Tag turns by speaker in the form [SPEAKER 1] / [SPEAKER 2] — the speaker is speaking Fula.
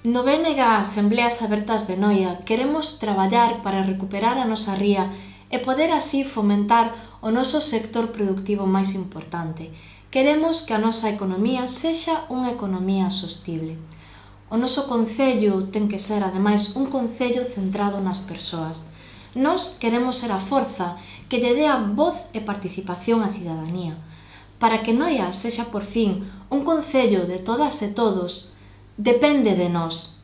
[SPEAKER 1] No BNG Asembleas Abertas de Noia queremos traballar para recuperar a nosa ría e poder así fomentar o noso sector productivo máis importante. Queremos que a nosa economía sexa unha economía sostible. O noso concello ten que ser, ademais, un concello centrado nas persoas. Nós queremos ser a forza que lle dea voz e participación á cidadanía. Para que Noia sexa por fin un concello de todas e todos, depende de nós.